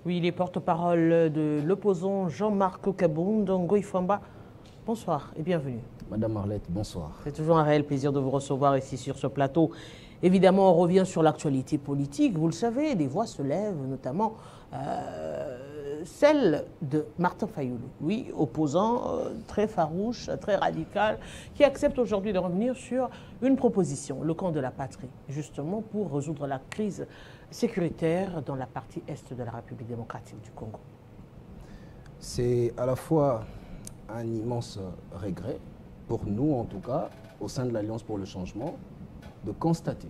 Oui, les porte-parole de l'opposant Jean-Marc Kabound Ngoïfamba. Bonsoir et bienvenue. Madame Marlette, bonsoir. C'est toujours un réel plaisir de vous recevoir ici sur ce plateau. Évidemment, on revient sur l'actualité politique. Vous le savez, des voix se lèvent, notamment celle de Martin Fayoulou, oui, opposant très farouche, très radical, qui accepte aujourd'hui de revenir sur une proposition, le camp de la patrie, justement pour résoudre la crise sécuritaire dans la partie est de la République démocratique du Congo. C'est à la fois un immense regret, pour nous en tout cas, au sein de l'Alliance pour le changement, de constater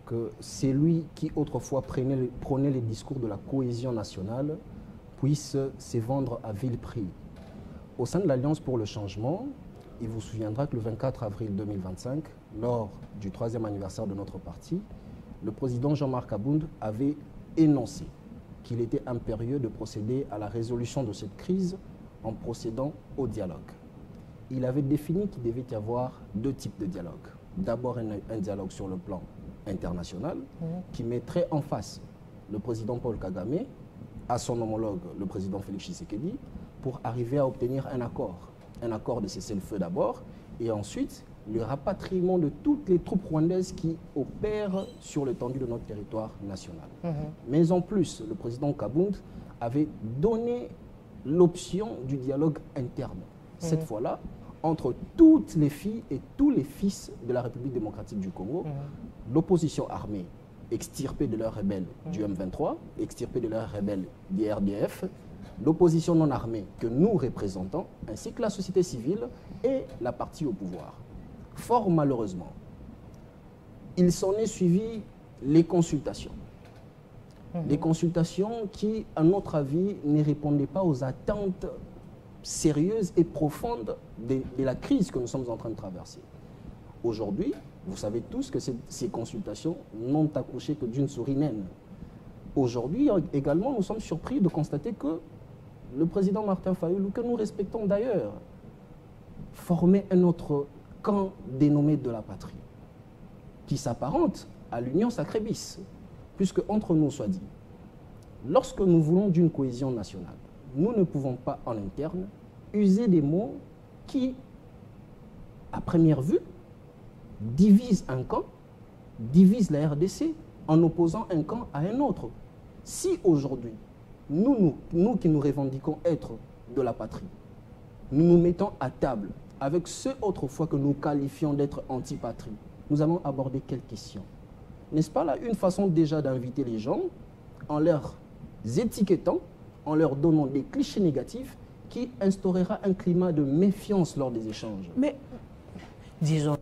que c'est lui qui autrefois prônait les discours de la cohésion nationale puisse se vendre à vil prix. Au sein de l'Alliance pour le changement, il vous souviendra que le 24 avril 2025, lors du 3e anniversaire de notre parti, le président Jean-Marc Kabound avait énoncé qu'il était impérieux de procéder à la résolution de cette crise en procédant au dialogue. Il avait défini qu'il devait y avoir deux types de dialogue. D'abord un dialogue sur le plan international qui mettrait en face le président Paul Kagame à son homologue, le président Félix Tshisekedi, pour arriver à obtenir un accord de cessez-le-feu d'abord, et ensuite le rapatriement de toutes les troupes rwandaises qui opèrent sur l'étendue de notre territoire national. Mais en plus, le président Kabound avait donné l'option du dialogue interne. Cette fois-là, entre toutes les filles et tous les fils de la République démocratique du Congo, l'opposition armée extirpée de leurs rebelles du M23, extirpée de leurs rebelles du RDF, l'opposition non armée que nous représentons, ainsi que la société civile et la partie au pouvoir. Fort malheureusement, il s'en est suivi les consultations. Les consultations qui, à notre avis, ne répondaient pas aux attentes sérieuses et profondes de la crise que nous sommes en train de traverser. Aujourd'hui, vous savez tous que ces consultations n'ont accouché que d'une souris naine. Aujourd'hui également, nous sommes surpris de constater que le président Martin Fayoulou, que nous respectons d'ailleurs, formait un autre camp dénommé de la patrie, qui s'apparente à l'Union Sacré-Bis, puisque entre nous soit dit, lorsque nous voulons d'une cohésion nationale, nous ne pouvons pas en interne user des mots qui, à première vue, divisent un camp, divisent la RDC en opposant un camp à un autre. Si aujourd'hui, nous qui nous revendiquons être de la patrie, nous nous mettons à table avec ceux autrefois que nous qualifions d'être anti-patrie, nous allons aborder quelles questions? N'est-ce pas là une façon déjà d'inviter les gens en leur étiquetant, en leur donnant des clichés négatifs qui instaurera un climat de méfiance lors des échanges? Mais, disons,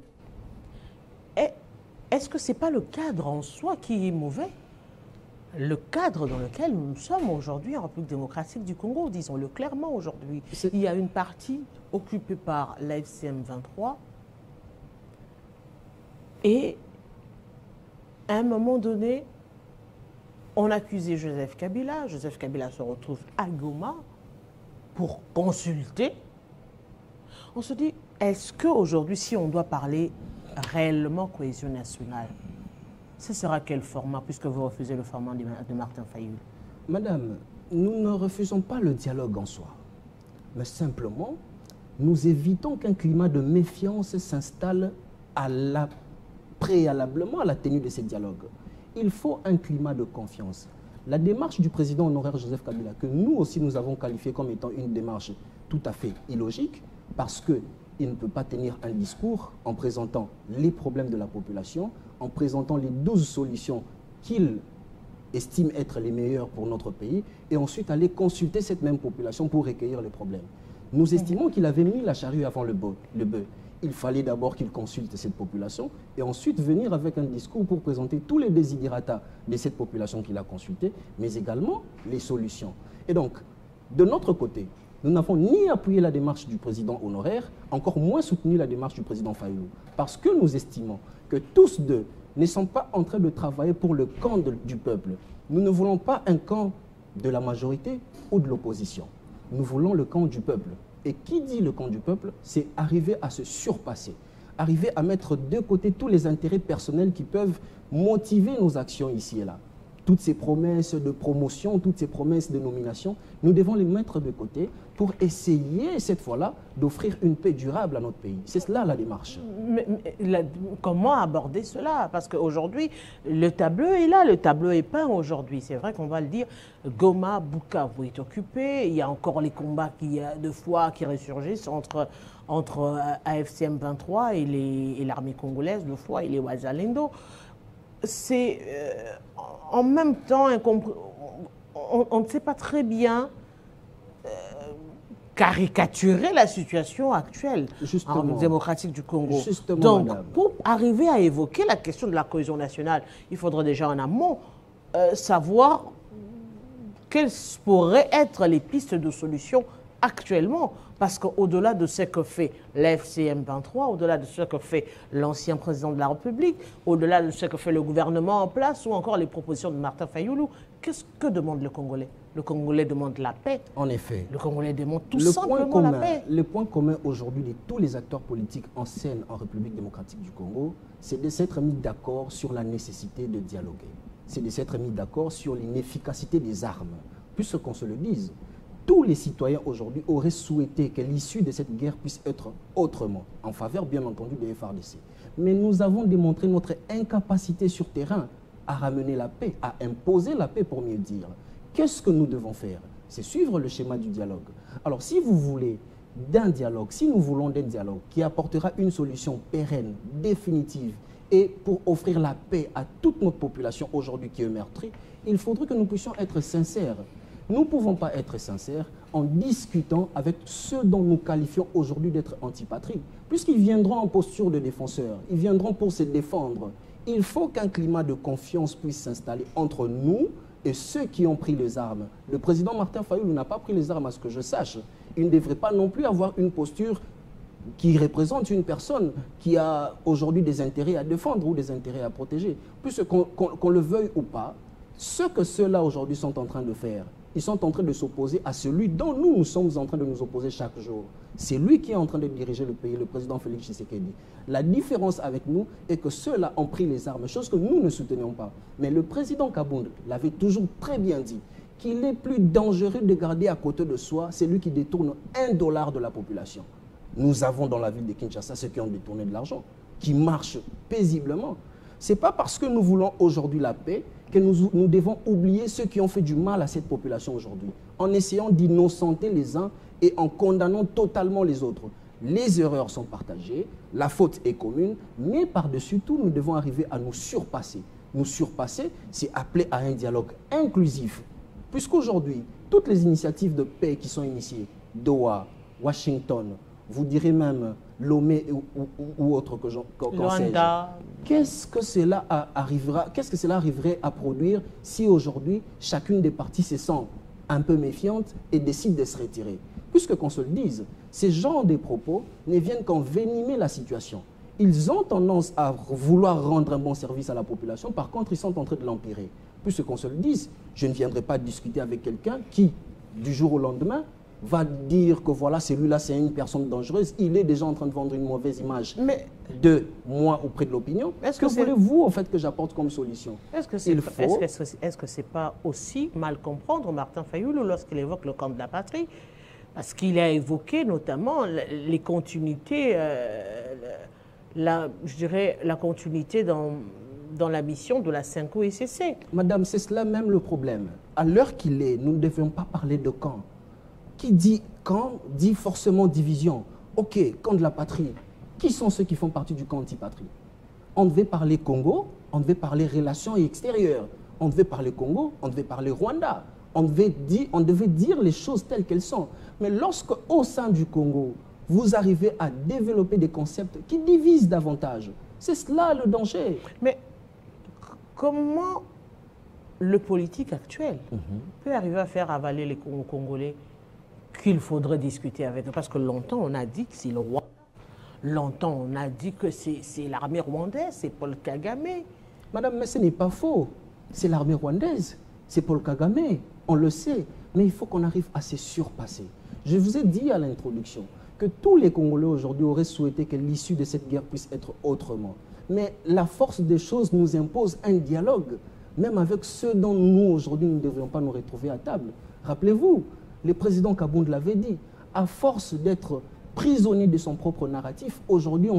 est-ce que ce n'est pas le cadre en soi qui est mauvais? Le cadre dans lequel nous sommes aujourd'hui en République démocratique du Congo, disons-le clairement aujourd'hui. Il y a une partie occupée par la FCM 23 et à un moment donné, on accusait Joseph Kabila. Joseph Kabila se retrouve à Goma pour consulter. On se dit, est-ce qu'aujourd'hui, si on doit parler réellement cohésion nationale, ce sera quel format, puisque vous refusez le format de Martin Fayoulou? Madame, nous ne refusons pas le dialogue en soi, mais simplement, nous évitons qu'un climat de méfiance s'installe préalablement à la tenue de ces dialogues. Il faut un climat de confiance. La démarche du président honoraire Joseph Kabila, que nous aussi nous avons qualifiée comme étant une démarche tout à fait illogique, parce qu'il ne peut pas tenir un discours en présentant les problèmes de la population, en présentant les 12 solutions qu'il estime être les meilleures pour notre pays, et ensuite aller consulter cette même population pour recueillir les problèmes. Nous estimons qu'il avait mis la charrue avant le bœuf. Il fallait d'abord qu'il consulte cette population et ensuite venir avec un discours pour présenter tous les desiderata de cette population qu'il a consultée, mais également les solutions. Et donc, de notre côté, nous n'avons ni appuyé la démarche du président honoraire, encore moins soutenu la démarche du président Fayoulou, parce que nous estimons que tous deux ne sont pas en train de travailler pour le camp du peuple. Nous ne voulons pas un camp de la majorité ou de l'opposition. Nous voulons le camp du peuple. Et qui dit le camp du peuple, c'est arriver à se surpasser, arriver à mettre de côté tous les intérêts personnels qui peuvent motiver nos actions ici et là. toutes ces promesses de promotion, toutes ces promesses de nomination, nous devons les mettre de côté pour essayer, cette fois-là, d'offrir une paix durable à notre pays. C'est cela la démarche. Comment aborder cela? Parce qu'aujourd'hui, le tableau est là, le tableau est peint aujourd'hui. C'est vrai qu'on va le dire, Goma, Bukavu est occupé, il y a encore les combats de foi qui ressurgissent entre AFC M23 et l'armée congolaise, le FOI et les Wazalendo. C'est en même temps, on ne sait pas très bien caricaturer la situation actuelle en démocratique du Congo. Donc, madame, pour arriver à évoquer la question de la cohésion nationale, il faudrait déjà en amont savoir quelles pourraient être les pistes de solution actuellement. Parce qu'au-delà de ce que fait l'AFCM 23, au-delà de ce que fait l'ancien président de la République, au-delà de ce que fait le gouvernement en place ou encore les propositions de Martin Fayoulou, qu'est-ce que demande le Congolais? Le Congolais demande la paix. En effet. Le Congolais demande tout simplement la paix. Le point commun aujourd'hui de tous les acteurs politiques en scène en République démocratique du Congo, c'est de s'être mis d'accord sur la nécessité de dialoguer. C'est de s'être mis d'accord sur l'inefficacité des armes. Plus qu'on se le dise, tous les citoyens aujourd'hui auraient souhaité que l'issue de cette guerre puisse être autrement, en faveur bien entendu des FARDC. Mais nous avons démontré notre incapacité sur terrain à ramener la paix, à imposer la paix pour mieux dire. Qu'est-ce que nous devons faire? C'est suivre le schéma du dialogue. Alors si vous voulez d'un dialogue, si nous voulons d'un dialogue qui apportera une solution pérenne, définitive, et pour offrir la paix à toute notre population aujourd'hui qui est meurtrie, il faudrait que nous puissions être sincères. Nous ne pouvons pas être sincères en discutant avec ceux dont nous qualifions aujourd'hui d'être antipatries, puisqu'ils viendront en posture de défenseurs, ils viendront pour se défendre. Il faut qu'un climat de confiance puisse s'installer entre nous et ceux qui ont pris les armes. Le président Martin Fayoulou n'a pas pris les armes à ce que je sache. Il ne devrait pas non plus avoir une posture qui représente une personne qui a aujourd'hui des intérêts à défendre ou des intérêts à protéger. Puisque qu'on le veuille ou pas, ce que ceux-là aujourd'hui sont en train de faire, ils sont en train de s'opposer à celui dont nous sommes en train de nous opposer chaque jour. C'est lui qui est en train de diriger le pays, le président Félix Tshisekedi. La différence avec nous est que ceux-là ont pris les armes, chose que nous ne soutenions pas. Mais le président Kabound l'avait toujours très bien dit, qu'il est plus dangereux de garder à côté de soi celui qui détourne $1 de la population. Nous avons dans la ville de Kinshasa ceux qui ont détourné de l'argent, qui marchent paisiblement. Ce n'est pas parce que nous voulons aujourd'hui la paix que nous devons oublier ceux qui ont fait du mal à cette population aujourd'hui, en essayant d'innocenter les uns et en condamnant totalement les autres. Les erreurs sont partagées, la faute est commune, mais par-dessus tout, nous devons arriver à nous surpasser. Nous surpasser, c'est appeler à un dialogue inclusif. Puisqu'aujourd'hui, toutes les initiatives de paix qui sont initiées, Doha, Washington, vous direz même Lomé ou autre que Luanda. Qu'est-ce que cela arriverait à produire si aujourd'hui chacune des parties se sent un peu méfiante et décide de se retirer? Puisque qu'on se le dise, ces genres de propos ne viennent qu'envenimer la situation. Ils ont tendance à vouloir rendre un bon service à la population, par contre ils sont en train de l'empirer. Puisque qu'on se le dise, je ne viendrai pas discuter avec quelqu'un qui, du jour au lendemain, va dire que voilà, celui-là, c'est une personne dangereuse. Il est déjà en train de vendre une mauvaise image de moi auprès de l'opinion. Que voulez-vous, en fait, que j'apporte comme solution? Est-ce que c'est pas aussi mal comprendre Martin Fayoulou lorsqu'il évoque le camp de la patrie? Parce qu'il a évoqué notamment les continuités, je dirais la continuité dans la mission de la 5OSCC. Madame, c'est cela même le problème. À l'heure qu'il est, nous ne devions pas parler de camp. Qui dit camp dit forcément division. Ok, camp de la patrie. Qui sont ceux qui font partie du camp anti-patrie? On devait parler Congo, on devait parler relations extérieures. On devait parler Congo, on devait parler Rwanda. On devait dire les choses telles qu'elles sont. Mais lorsque, au sein du Congo, vous arrivez à développer des concepts qui divisent davantage, c'est cela le danger. Mais comment le politique actuel peut arriver à faire avaler les Congolais qu'il faudrait discuter avec eux? Parce que longtemps, on a dit que c'est le roi. Longtemps, on a dit que c'est l'armée rwandaise, c'est Paul Kagame. Madame, mais ce n'est pas faux. C'est l'armée rwandaise, c'est Paul Kagame, on le sait. Mais il faut qu'on arrive à se surpasser. Je vous ai dit à l'introduction que tous les Congolais aujourd'hui auraient souhaité que l'issue de cette guerre puisse être autrement. Mais la force des choses nous impose un dialogue. même avec ceux dont nous, aujourd'hui, nous ne devrions pas nous retrouver à table. Rappelez-vous, le président Kabound l'avait dit, à force d'être prisonnier de son propre narratif, aujourd'hui,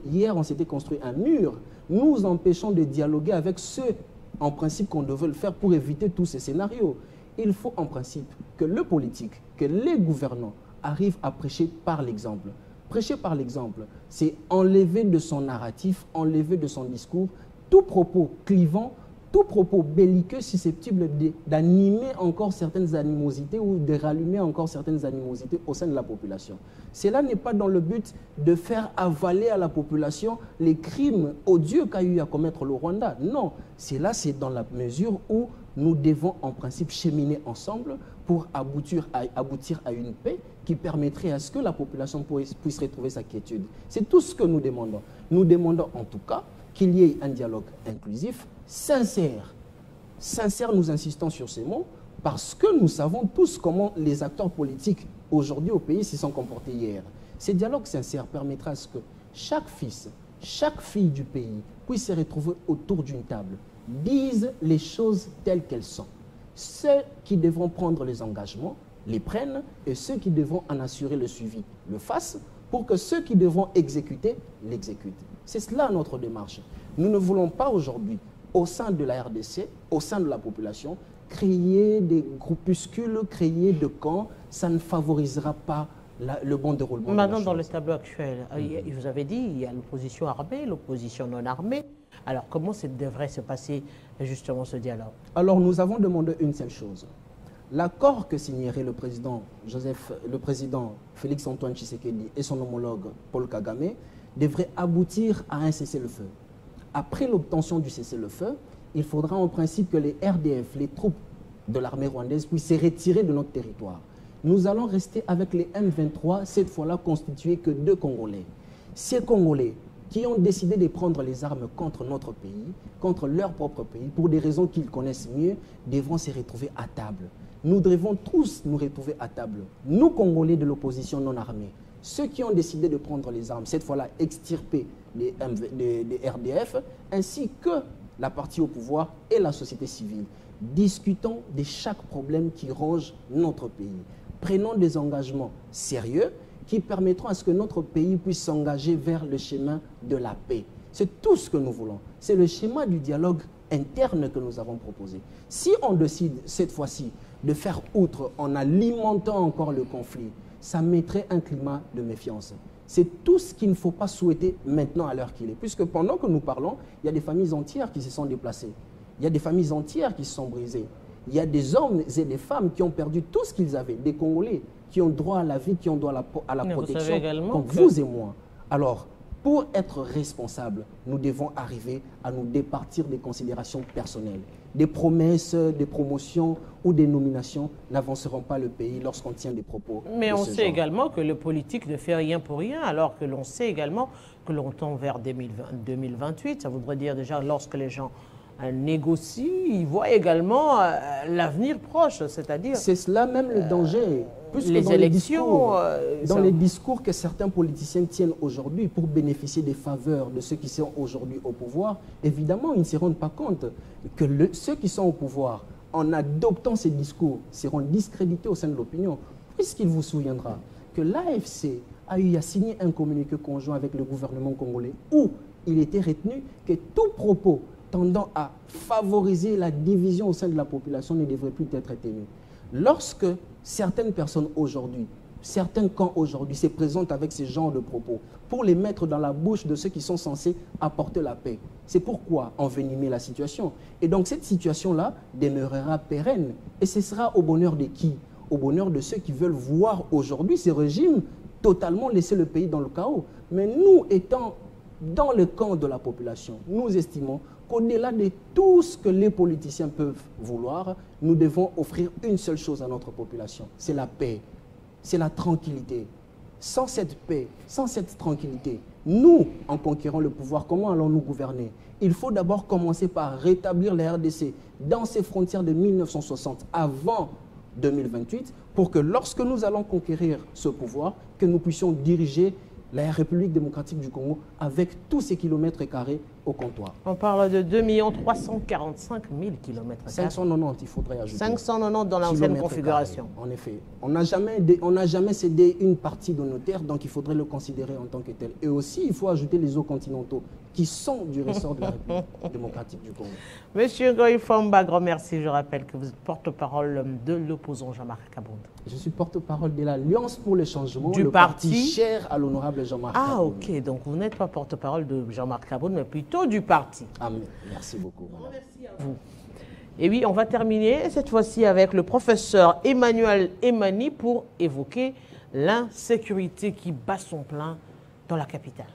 hier, on s'était construit un mur, nous empêchons de dialoguer avec ceux, en principe, qu'on devait le faire pour éviter tous ces scénarios. Il faut, en principe, que le politique, que les gouvernants arrivent à prêcher par l'exemple. Prêcher par l'exemple, c'est enlever de son narratif, enlever de son discours tout propos clivant, tout propos belliqueux susceptible d'animer encore certaines animosités ou de rallumer encore certaines animosités au sein de la population. Cela n'est pas dans le but de faire avaler à la population les crimes odieux qu'a eu à commettre le Rwanda. Non, c'est dans la mesure où nous devons en principe cheminer ensemble pour aboutir à une paix qui permettrait à ce que la population puisse retrouver sa quiétude. C'est tout ce que nous demandons. Nous demandons en tout cas qu'il y ait un dialogue inclusif, sincère. Sincère, nous insistons sur ces mots, parce que nous savons tous comment les acteurs politiques aujourd'hui au pays se sont comportés hier. Ce dialogue sincère permettra à ce que chaque fils, chaque fille du pays puisse se retrouver autour d'une table, disent les choses telles qu'elles sont. Ceux qui devront prendre les engagements les prennent et ceux qui devront en assurer le suivi le fassent pour que ceux qui devront exécuter l'exécutent. C'est cela notre démarche. Nous ne voulons pas aujourd'hui, au sein de la RDC, au sein de la population, créer des groupuscules, créer des camps. Ça ne favorisera pas le bon déroulement. Maintenant, dans le tableau actuel, vous avez dit, il y a l'opposition armée, l'opposition non armée. Alors, comment devrait se passer justement ce dialogue? Alors, nous avons demandé une seule chose. L'accord que signerait le président Félix-Antoine Tshisekedi et son homologue Paul Kagame devrait aboutir à un cessez-le-feu. Après l'obtention du cessez-le-feu, il faudra en principe que les RDF, les troupes de l'armée rwandaise, puissent se retirer de notre territoire. Nous allons rester avec les M23, cette fois-là constitués que de Congolais. Ces Congolais qui ont décidé de prendre les armes contre notre pays, contre leur propre pays, pour des raisons qu'ils connaissent mieux, devront se retrouver à table. Nous devons tous nous retrouver à table. Nous, Congolais de l'opposition non armée, ceux qui ont décidé de prendre les armes, cette fois-là extirper les RDF, ainsi que la partie au pouvoir et la société civile. Discutons de chaque problème qui ronge notre pays. Prenons des engagements sérieux qui permettront à ce que notre pays puisse s'engager vers le chemin de la paix. C'est tout ce que nous voulons. C'est le schéma du dialogue interne que nous avons proposé. Si on décide cette fois-ci de faire outre en alimentant encore le conflit, ça mettrait un climat de méfiance. C'est tout ce qu'il ne faut pas souhaiter maintenant à l'heure qu'il est. Puisque pendant que nous parlons, il y a des familles entières qui se sont déplacées. Il y a des familles entières qui se sont brisées. Il y a des hommes et des femmes qui ont perdu tout ce qu'ils avaient. Des Congolais qui ont droit à la vie, qui ont droit à la protection, comme vous et moi. Alors, pour être responsables, nous devons arriver à nous départir des considérations personnelles. Des promesses, des promotions ou des nominations n'avanceront pas le pays lorsqu'on tient des propos. Mais on sait également que le politique ne fait rien pour rien, alors que l'on sait également que l'on tend vers 2028. Ça voudrait dire déjà lorsque les gens négocient, ils voient également l'avenir proche, c'est-à-dire... C'est cela même le danger. Puisque les élections... dans les discours que certains politiciens tiennent aujourd'hui pour bénéficier des faveurs de ceux qui sont aujourd'hui au pouvoir, évidemment, ils ne se rendent pas compte que ceux qui sont au pouvoir, en adoptant ces discours, seront discrédités au sein de l'opinion. Puisqu'il vous souviendra que l'AFC a eu à signer un communiqué conjoint avec le gouvernement congolais où il était retenu que tout propos tendant à favoriser la division au sein de la population ne devrait plus être tenu. Lorsque certaines personnes aujourd'hui, certains camps aujourd'hui se présentent avec ce genre de propos pour les mettre dans la bouche de ceux qui sont censés apporter la paix, c'est pourquoi envenimer la situation. Et donc cette situation-là demeurera pérenne. Et ce sera au bonheur de qui? Au bonheur de ceux qui veulent voir aujourd'hui ces régimes totalement laisser le pays dans le chaos. Mais nous, étant dans le camp de la population, nous estimons qu'au-delà de tout ce que les politiciens peuvent vouloir, nous devons offrir une seule chose à notre population, c'est la paix, c'est la tranquillité. Sans cette paix, sans cette tranquillité, nous, en conquérant le pouvoir, comment allons-nous gouverner? Il faut d'abord commencer par rétablir la RDC dans ses frontières de 1960, avant 2028, pour que lorsque nous allons conquérir ce pouvoir, que nous puissions diriger la République démocratique du Congo avec tous ces kilomètres carrés au comptoir. On parle de 2 345 000 km². 590, il faudrait ajouter. 590 dans l'ancienne configuration. En effet. On n'a jamais cédé une partie de nos terres, donc il faudrait le considérer en tant que tel. Et aussi, il faut ajouter les eaux continentaux qui sont du ressort de la République démocratique du Congo. Monsieur Ngoï Fomba, grand merci. Je rappelle que vous êtes porte-parole de l'opposant Jean-Marc Kabound. Je suis porte-parole de l'Alliance pour le changement, du le parti cher à l'honorable Jean-Marc Kabound. Ah, ok. Donc vous n'êtes pas porte-parole de Jean-Marc Kabound, mais plutôt du parti. Ah, merci beaucoup. Merci à vous. Et oui, on va terminer cette fois-ci avec le professeur Emmanuel Emani pour évoquer l'insécurité qui bat son plein dans la capitale.